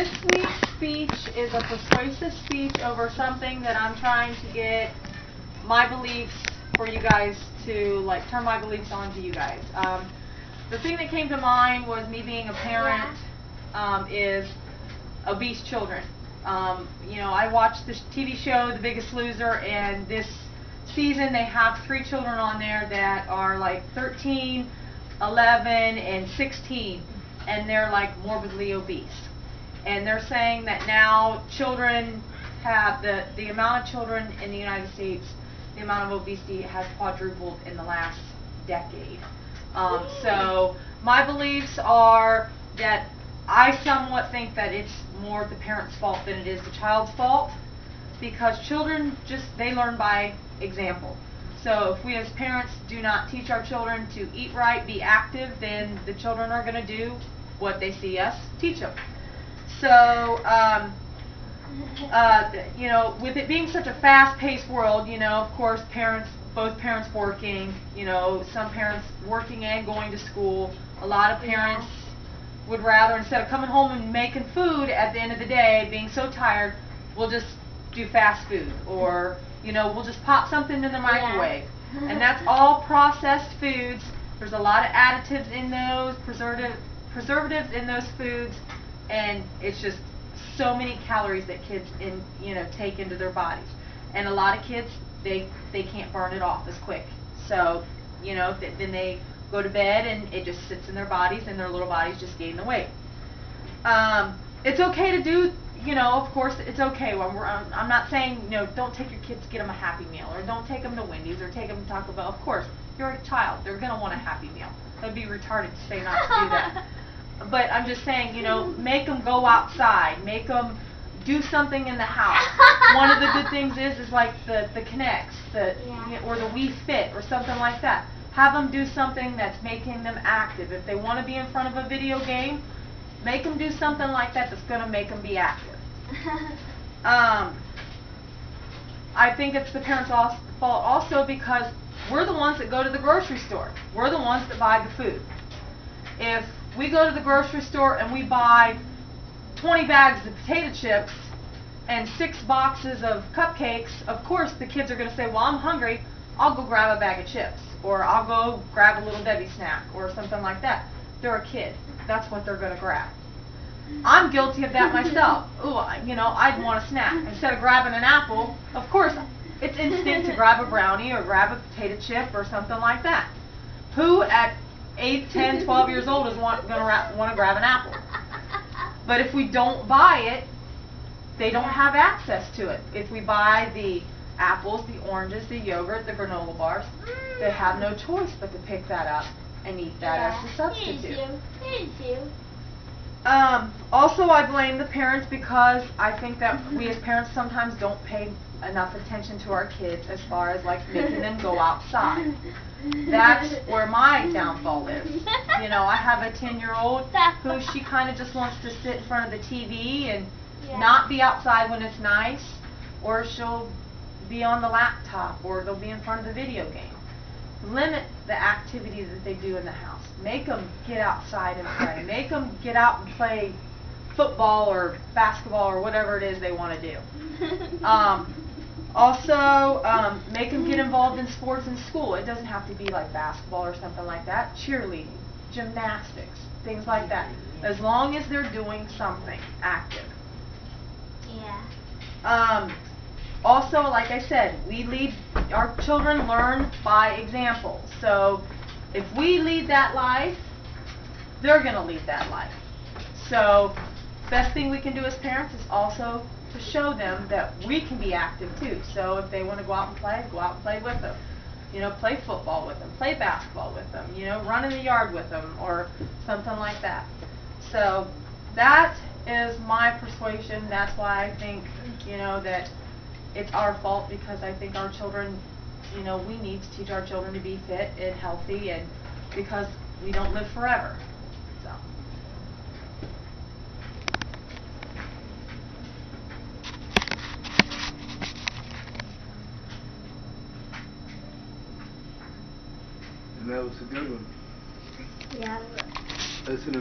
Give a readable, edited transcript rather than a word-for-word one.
this week's speech is a persuasive speech over something that I'm trying to get my beliefs for you guys to, like, turn my beliefs on to you guys. The thing that came to mind was me being a parent, is obese children. You know, I watched this TV show, The Biggest Loser, and this season they have 3 children on there that are like 13, 11, and 16, and they're like morbidly obese. And they're saying that now children have, the amount of children in the United States, the amount of obesity has quadrupled in the last decade. So my beliefs are that I somewhat think that it's more the parent's fault than it is the child's fault, because children they learn by example. So if we as parents do not teach our children to eat right, be active, then the children are going to do what they see us teach them. So, you know, with it being such a fast-paced world, you know, of course, both parents working, you know, some parents working and going to school. A lot of parents would rather, instead of coming home and making food at the end of the day, being so tired, we'll just do fast food, or, you know, we'll just pop something in the microwave. And that's all processed foods. There's a lot of additives in those, preservatives in those foods, and it's just so many calories that kids take into their bodies. And a lot of kids, they can't burn it off as quick. So, you know, then they go to bed and it just sits in their bodies, and their little bodies just gain the weight. It's okay to do, you know, of course it's okay. I'm not saying, you know, don't take your kids, get them a Happy Meal, or don't take them to Wendy's, or take them to Taco Bell. Of course, you're a child. They're going to want a Happy Meal. That'd be retarded to say not to do that. But I'm just saying, you know, make them go outside. Make them do something in the house. One of the good things is like the Kinects, or the Wii Fit, or something like that. Have them do something that's making them active. If they want to be in front of a video game, make them do something like that that's going to make them be active. I think it's the parents' fault also, because we're the ones that go to the grocery store. We're the ones that buy the food. If we go to the grocery store and we buy 20 bags of potato chips and 6 boxes of cupcakes, of course the kids are going to say, well, I'm hungry, I'll go grab a bag of chips, or I'll go grab a Little Debbie snack, or something like that. They're a kid. That's what they're going to grab. I'm guilty of that myself. Ooh, you know, I'd want a snack. Instead of grabbing an apple, of course, it's instinct to grab a brownie or grab a potato chip or something like that. Who at 8, 10, 12 years old is going to want to grab an apple? But if we don't buy it, they don't have access to it. If we buy the apples, the oranges, the yogurt, the granola bars, they have no choice but to pick that up and eat that as a substitute. Also, I blame the parents, because I think that we as parents sometimes don't pay enough attention to our kids as far as like making them go outside. That's where my downfall is. You know, I have a 10-year-old who she kind of just wants to sit in front of the TV and not be outside when it's nice, or she'll be on the laptop, or they'll be in front of the video game. Limit the activity that they do in the house. Make them get outside and play. Make them get out and play football or basketball or whatever it is they want to do. Also, make them get involved in sports in school. It doesn't have to be like basketball or something like that. Cheerleading, gymnastics, things like that. As long as they're doing something active. Also, like I said, our children learn by example. So if we lead that life, they're going to lead that life. So best thing we can do as parents is also to show them that we can be active too. So if they want to go out and play, go out and play with them. You know, play football with them, play basketball with them, you know, run in the yard with them, or something like that. So that is my persuasion. That's why I think, you know, that it's our fault, because I think our children, you know, we need to teach our children to be fit and healthy, and because we don't live forever. So. And that was a good one. Yeah. That's an